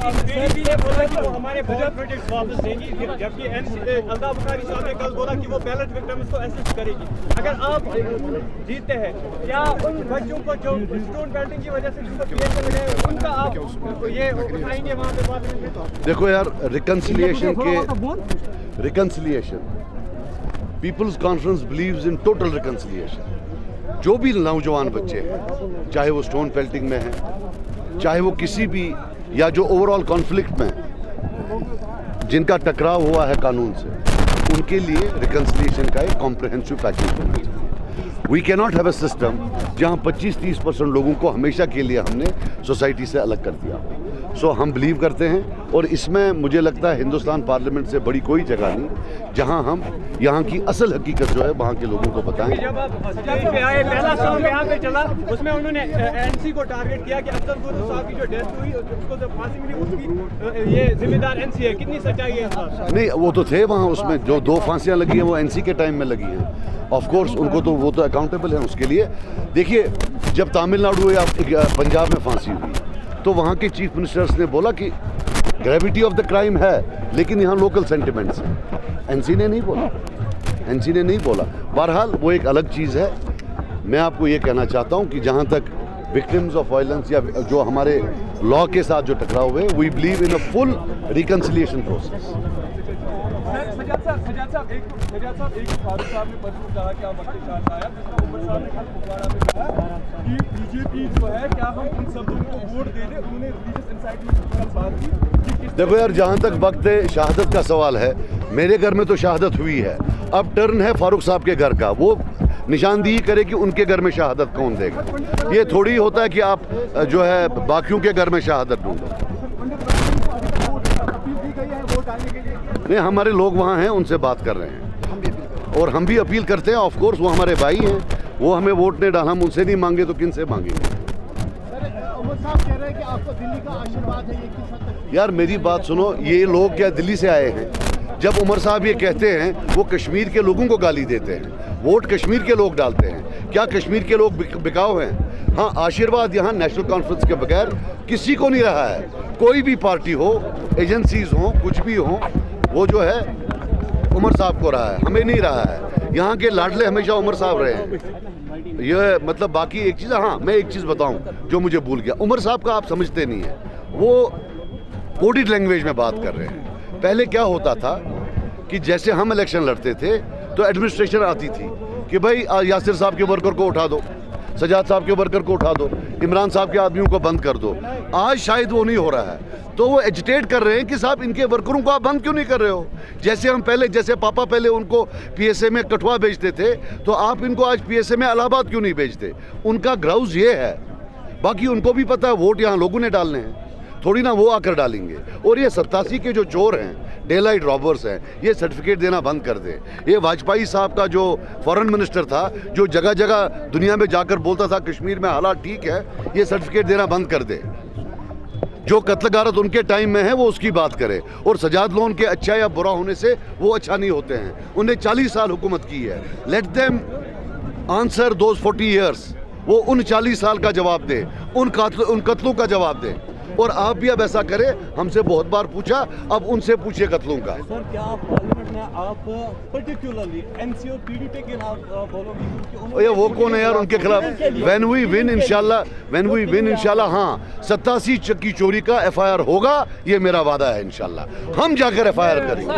PDP ने बोला कि वो हमारे बहुत प्रोजेक्ट्स वापस देंगी, जबकि अल्ताफ बुखारी साहब ने कल बोला कि वो बैलेट विक्टिम्स को असिस्ट करेगी। अगर आप जीतते हैं, क्या उन बच्चों को जो स्टोन बेल्टिंग की वजह से जिनको पीएम में लगे उनका आप ये उठाएंगे वहाँ पे पार्लियामेंट में? देखो यार, reconciliation People's Conference believes in total reconciliation. जो भी नौजवान बच्चे हैं, चाहे वो स्टोन पेल्टिंग में हैं, चाहे वो किसी भी या जो ओवरऑल कॉन्फ्लिक्ट में जिनका टकराव हुआ है कानून से, उनके लिए रिकंसिलिएशन का एक कॉम्प्रिहेंसिव पैकेज होना चाहिए। We can not have a system जहां 25-30% लोगों को हमेशा के लिए हमने सोसाइटी से अलग कर दिया। सो हम बिलीव करते हैं, और इसमें मुझे लगता है हिंदुस्तान पार्लियामेंट से बड़ी कोई जगह नहीं जहां हम यहाँ की असल हकीकत जो है वहाँ के लोगों को बताएं। जब आप स्टेज पे आए, पहला सॉन्ग यहाँ पे चला, उसमें उन्होंने एनसी को टारगेट किया कि अफजल गुरु साहब की जो डेथ हुई, उसको जब फांसी मिली, उसकी ये जिम्मेदार एनसी है। कितनी सच्चाई है? नहीं, वो तो थे वहाँ, उसमें जो 2 फांसियाँ लगी हैं वो एनसी के टाइम में लगी हैं। ऑफ कोर्स उनको तो वो तो अकाउंटेबल हैं उसके लिए। देखिए, जब तमिलनाडु या पंजाब में फांसी हुई तो वहाँ के चीफ मिनिस्टर्स ने बोला कि ग्रेविटी ऑफ द क्राइम है, लेकिन यहाँ लोकल सेंटिमेंट्स हैं। एनसी ने नहीं बोला। बहरहाल वो एक अलग चीज़ है। मैं आपको ये कहना चाहता हूँ कि जहाँ तक विक्टिम्स ऑफ वायलेंस या जो हमारे लॉ के साथ जो टकराव हुए, we believe in a full reconciliation process. Sajad साहब एक फारूक साहब ने परसों कहा कि आप वक्त शाह आया, जिसका उमर साहब ने कल फुकवाड़ा में कहा कि बीजेपी जो है, क्या हम उन सब लोगों को वोट दे दें? उन्होंने रिलीजियस इंसाइटमेंट की कल बात की। देखो यार, जहाँ तक वक्त शहादत का सवाल है, मेरे घर में तो शहादत हुई है। अब टर्न है फारूक साहब के घर का, वो निशानदेही करे कि उनके घर में शहादत कौन देगा। ये थोड़ी होता है कि आप जो है बाकियों के घर में शहादत ढूंढो। नहीं, हमारे लोग वहाँ हैं, उनसे बात कर रहे हैं, और हम भी अपील करते हैं। ऑफ कोर्स वो हमारे भाई हैं, वो हमें वोट नहीं डाला, हम उनसे नहीं मांगे तो किन से मांगेंगे? उमर साहब कह रहे हैं कि आपको दिल्ली का आशीर्वाद है, ये किस हद तक? यार मेरी बात सुनो, ये लोग क्या दिल्ली से आए हैं? जब उमर साहब ये कहते हैं, वो कश्मीर के लोगों को गाली देते हैं। वोट कश्मीर के लोग डालते हैं। क्या कश्मीर के लोग बिकाऊ हैं? हाँ, आशीर्वाद यहाँ नेशनल कॉन्फ्रेंस के बगैर किसी को नहीं रहा है। कोई भी पार्टी हो, एजेंसीज हो, कुछ भी हो, वो जो है उमर साहब को रहा है, हमें नहीं रहा है। यहाँ के लाडले हमेशा उमर साहब रहे हैं। ये मतलब बाकी एक चीज़, हाँ मैं एक चीज़ बताऊँ जो मुझे भूल गया, उमर साहब का आप समझते नहीं है। वो कोडिड लैंग्वेज में बात कर रहे हैं। पहले क्या होता था कि जैसे हम इलेक्शन लड़ते थे तो एडमिनिस्ट्रेशन आती थी कि भाई यासिर साहब के वर्कर को उठा दो, सजाद साहब के वर्कर को उठा दो, इमरान साहब के आदमियों को बंद कर दो। आज शायद वो नहीं हो रहा है, तो वो एजिटेट कर रहे हैं कि साहब इनके वर्करों को आप बंद क्यों नहीं कर रहे हो? जैसे हम पहले, जैसे पापा पहले उनको पीएसए में कठुआ भेजते थे, तो आप इनको आज पीएसए में इलाहाबाद क्यों नहीं भेजते? उनका ग्राउज ये है। बाकी उनको भी पता है वोट यहाँ लोगों ने डालने हैं, थोड़ी ना वो आकर डालेंगे। और ये 87 के जो चोर हैं, डे लाइट रॉबर्स हैं, ये सर्टिफिकेट देना बंद कर दे। ये वाजपेयी साहब का जो फॉरेन मिनिस्टर था, जो जगह जगह दुनिया में जाकर बोलता था कश्मीर में हालात ठीक है, ये सर्टिफिकेट देना बंद कर दे। जो कत्ल गारत उनके टाइम में है वो उसकी बात करे। और सजाद लोन के अच्छा या बुरा होने से वो अच्छा नहीं होते हैं। उन्हें 40 साल हुकूमत की है। Let them answer those 40 years. वो उन 40 साल का जवाब दे, उन कत्लों का जवाब दे। और आप भी अब ऐसा करें, हमसे बहुत बार पूछा, अब उनसे पूछिए कत्लों का। सर, क्या पार्लियामेंट में आप पर्टिकुलरली एनसी और पीडीपी के नाम बोलोगे? ये वो कौन है यार उनके खिलाफ? व्हेन वी विन इंशाल्लाह, हाँ 87 की चोरी का FIR होगा, ये मेरा वादा है। इंशाल्लाह हम जाकर FIR करेंगे।